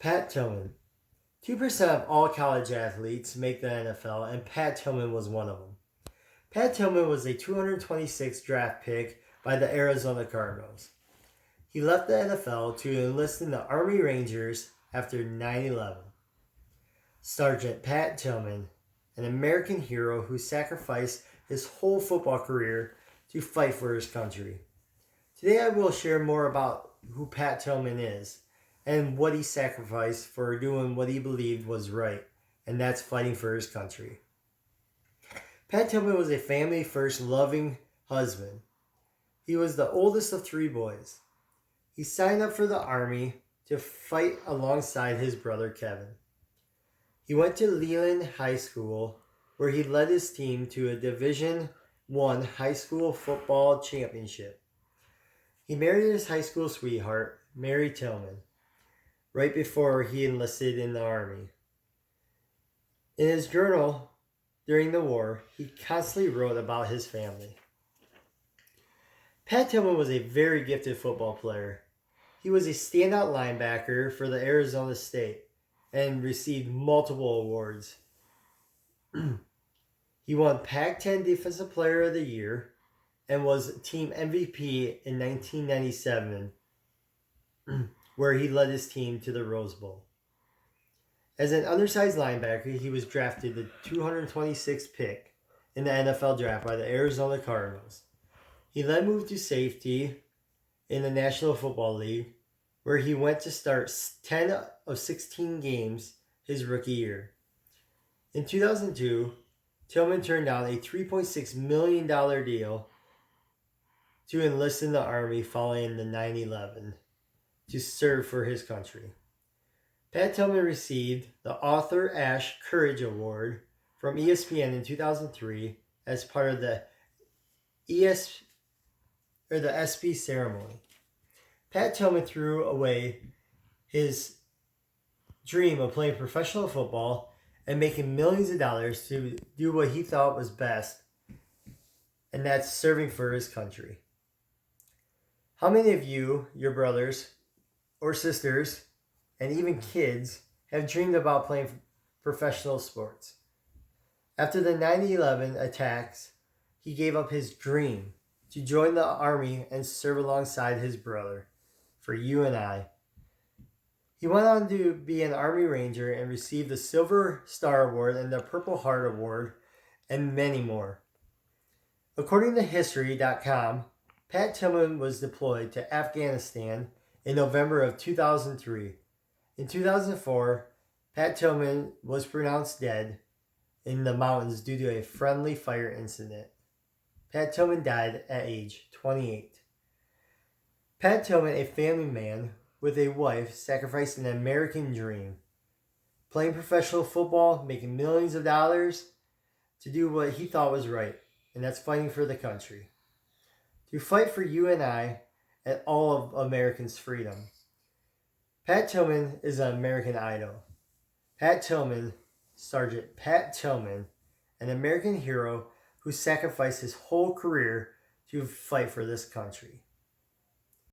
Pat Tillman. 2% of all college athletes make the NFL, and Pat Tillman was one of them. Pat Tillman was a 226th draft pick by the Arizona Cardinals. He left the NFL to enlist in the Army Rangers after 9/11. Sergeant Pat Tillman, an American hero who sacrificed his whole football career to fight for his country. Today I will share more about who Pat Tillman is and what he sacrificed for doing what he believed was right, and that's fighting for his country. Pat Tillman was a family-first loving husband. He was the oldest of 3 boys. He signed up for the Army to fight alongside his brother Kevin. He went to Leland High School, where he led his team to a Division I high school football championship. He married his high school sweetheart, Mary Tillman, right before he enlisted in the Army. In his journal during the war, he constantly wrote about his family. Pat Tillman was a very gifted football player. He was a standout linebacker for the Arizona State and received multiple awards. He won Pac-10 Defensive Player of the Year and was team MVP in 1997, where he led his team to the Rose Bowl. As an undersized linebacker, he was drafted the 226th pick in the NFL draft by the Arizona Cardinals. He then moved to safety in the National Football League, where he went to start 10 of 16 games his rookie year. In 2002, Tillman turned down a $3.6 million deal to enlist in the Army following the 9/11 to serve for his country. Pat Tillman received the Arthur Ashe Courage Award from ESPN in 2003 as part of the ESPY ceremony. Pat Tillman threw away his dream of playing professional football and making millions of dollars to do what he thought was best, and that's serving for his country. How many of you, your brothers or sisters, and even kids, have dreamed about playing professional sports? After the 9/11 attacks, he gave up his dream to join the Army and serve alongside his brother, for you and I. He went on to be an Army Ranger and received the Silver Star Award and the Purple Heart Award, and many more. According to History.com, Pat Tillman was deployed to Afghanistan in November of 2003. In 2004, Pat Tillman was pronounced dead in the mountains due to a friendly fire incident. Pat Tillman died at age 28. Pat Tillman, a family man with a wife, sacrificed an American dream, playing professional football, making millions of dollars to do what he thought was right, and that's fighting for the country. To fight for you and I and all of Americans' freedom. Pat Tillman is an American idol. Pat Tillman, Sergeant Pat Tillman, an American hero who sacrificed his whole career to fight for this country.